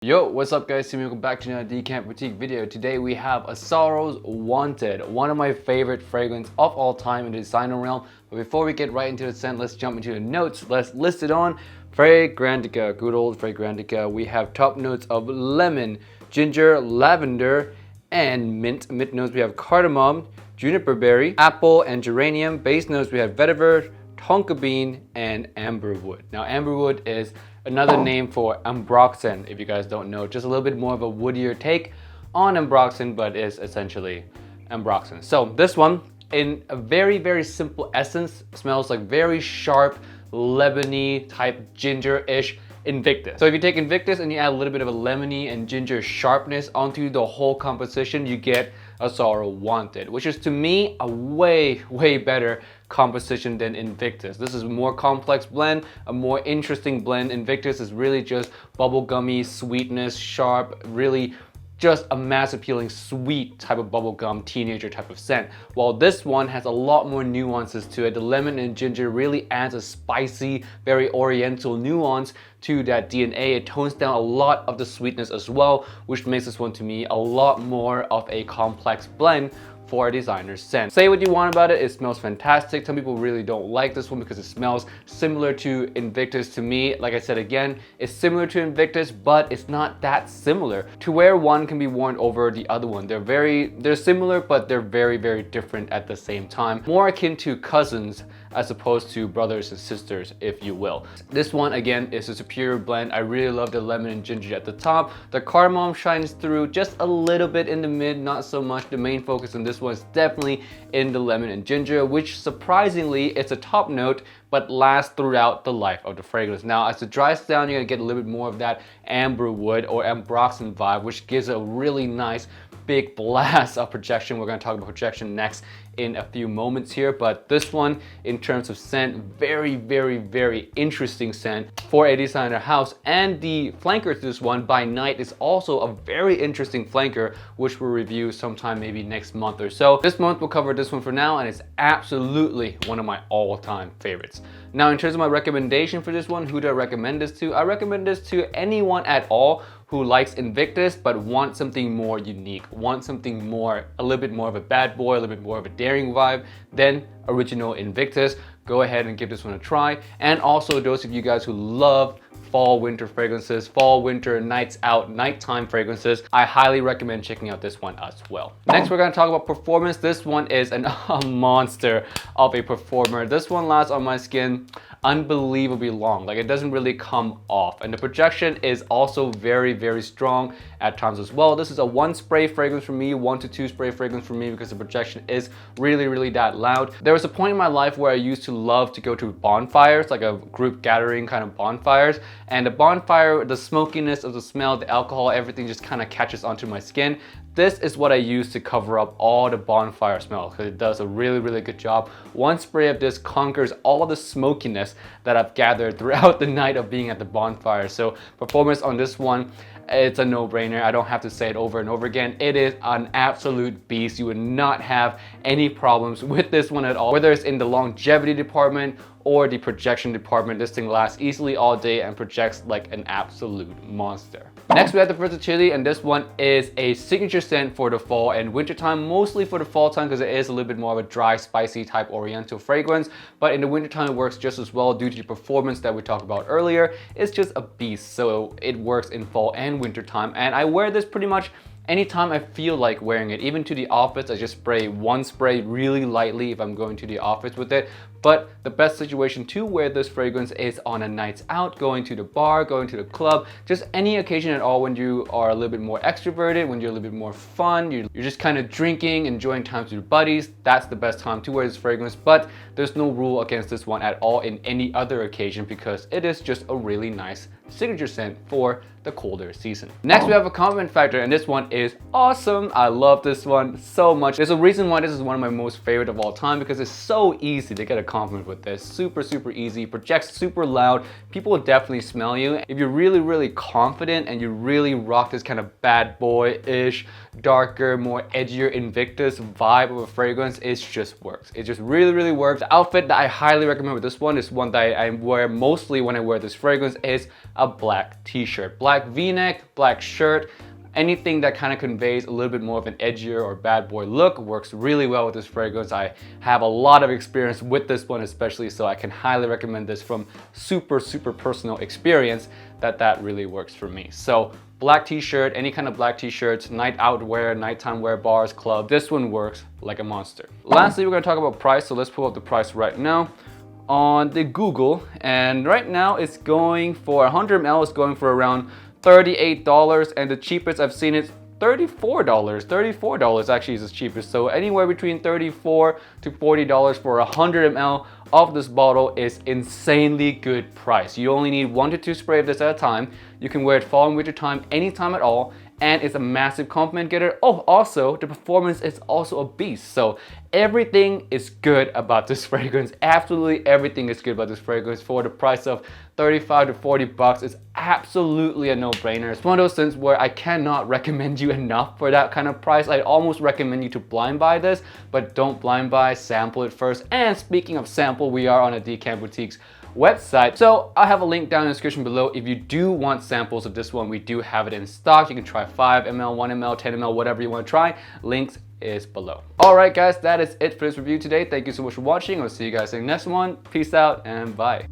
Yo, what's up guys? Welcome back to another Decant Boutique video. Today we have Azzaro's Wanted, one of my favorite fragrances of all time in the designer realm. But before we get right into the scent, let's jump into the notes. Let's list it on Fragrantica, good old Fragrantica. We have top notes of lemon, ginger, lavender, and mint. Mint notes we have cardamom, juniper berry, apple, and geranium. Base notes we have vetiver, tonka bean, and amberwood. Now amberwood is another name for ambroxan, if you guys don't know. Just a little bit more of a woodier take on ambroxan, but is essentially ambroxan. So this one, in a very simple essence, smells like very sharp, lemony type ginger-ish Invictus. So if you take Invictus and you add a little bit of a lemony and ginger sharpness onto the whole composition, you get Azzaro Wanted, which is to me a way better composition than Invictus. This is a more complex blend, a more interesting blend. Invictus is really just bubblegummy sweetness, sharp, really just a mass appealing sweet type of bubblegum teenager type of scent. While this one has a lot more nuances to it. The lemon and ginger really adds a spicy, very oriental nuance to that DNA. It tones down a lot of the sweetness as well, which makes this one to me a lot more of a complex blend for a designer's scent. Say what you want about it, it smells fantastic. Some people really don't like this one because it smells similar to Invictus. To me, like I said again, it's similar to Invictus, but it's not that similar to where one can be worn over the other one. They're similar, but they're very different at the same time. More akin to cousins as opposed to brothers and sisters, if you will. This one, again, is a superior blend. I really love the lemon and ginger at the top. The cardamom shines through just a little bit in the mid, not so much. The main focus on this one is definitely in the lemon and ginger, which surprisingly, it's a top note, but lasts throughout the life of the fragrance. Now, as it dries down, you're gonna get a little bit more of that amberwood or ambroxan vibe, which gives a really nice big blast of projection. We're gonna talk about projection next in a few moments here, but this one, in terms of scent, very interesting scent for a designer house. And the flanker to this one, By Night, is also a very interesting flanker, which we'll review sometime maybe next month or so. This month we'll cover this one for now, and it's absolutely one of my all-time favorites. Now, in terms of my recommendation for this one, who do I recommend this to? I recommend this to anyone at all who likes Invictus but wants something more unique, wants something more, a little bit more of a bad boy, a little bit more of a daring vibe than original Invictus. Go ahead and give this one a try. And also those of you guys who love fall winter fragrances, fall winter nights out, nighttime fragrances, I highly recommend checking out this one as well. Next, we're gonna talk about performance. This one is a monster of a performer. This one lasts on my skin unbelievably long. Like, it doesn't really come off, and the projection is also very strong at times as well. This is a 1 spray fragrance for me, 1 to 2 spray fragrance for me, because the projection is really that loud. There was a point in my life where I used to love to go to bonfires, like a group gathering kind of bonfires, and the bonfire, the smokiness of the smell, the alcohol, everything just kind of catches onto my skin. This is what I use to cover up all the bonfire smell, because it does a really good job. 1 spray of this conquers all the smokiness that I've gathered throughout the night of being at the bonfire. So performance on this one, it's a no-brainer. I don't have to say it over and over again. It is an absolute beast. You would not have any problems with this one at all. Whether it's in the longevity department or the projection department, this thing lasts easily all day and projects like an absolute monster. Next, we have the versatility, and this one is a signature scent for the fall and winter time, mostly for the fall time because it is a little bit more of a dry, spicy type oriental fragrance. But in the winter time, it works just as well due to the performance that we talked about earlier. It's just a beast, so it works in fall and winter time. And I wear this pretty much anytime I feel like wearing it. Even to the office, I just spray 1 spray really lightly if I'm going to the office with it. But the best situation to wear this fragrance is on a nights out, going to the bar, going to the club, just any occasion at all when you are a little bit more extroverted, when you're a little bit more fun, you're just kind of drinking, enjoying time with your buddies. That's the best time to wear this fragrance, but there's no rule against this one at all in any other occasion because it is just a really nice signature scent for the colder season. Next, we have a compliment factor, and this one is awesome. I love this one so much. There's a reason why this is one of my most favorite of all time, because it's so easy to get a confident with this. Super easy, projects super loud. People will definitely smell you. If you're really confident and you really rock this kind of bad boy-ish, darker, more edgier Invictus vibe of a fragrance, it just works. It just really works. The outfit that I highly recommend with this one is one that I wear mostly when I wear this fragrance is a black t-shirt. Black v-neck, black shirt. Anything that kind of conveys a little bit more of an edgier or bad boy look works really well with this fragrance. I have a lot of experience with this one especially, so I can highly recommend this from super personal experience that really works for me. So black t-shirt, any kind of black t-shirts, night out wear, nighttime wear, bars, club, this one works like a monster. Lastly, we're gonna talk about price, so let's pull up the price right now on the Google, and right now it's going for 100 ml, it's going for around $38, and the cheapest I've seen is $34. $34 actually is the cheapest. So anywhere between $34 to $40 for 100 ml of this bottle is insanely good price. You only need 1 to 2 spray of this at a time. You can wear it fall and winter time, anytime at all, and it's a massive compliment getter. Oh, also, the performance is also a beast. So everything is good about this fragrance. Absolutely everything is good about this fragrance. For the price of 35 to 40 bucks, it's absolutely a no-brainer. It's one of those things where I cannot recommend you enough for that kind of price. I almost recommend you to blind buy this, but don't blind buy, sample it first. And speaking of sample, we are on a Decants Boutique's website, so I'll have a link down in the description below. If you do want samples of this one, we do have it in stock. You can try 5 ml, 1 ml, 10 ml, whatever you want to try. Links is below. All right guys, that is it for this review today. Thank you so much for watching. I'll see you guys in the next one. Peace out and bye.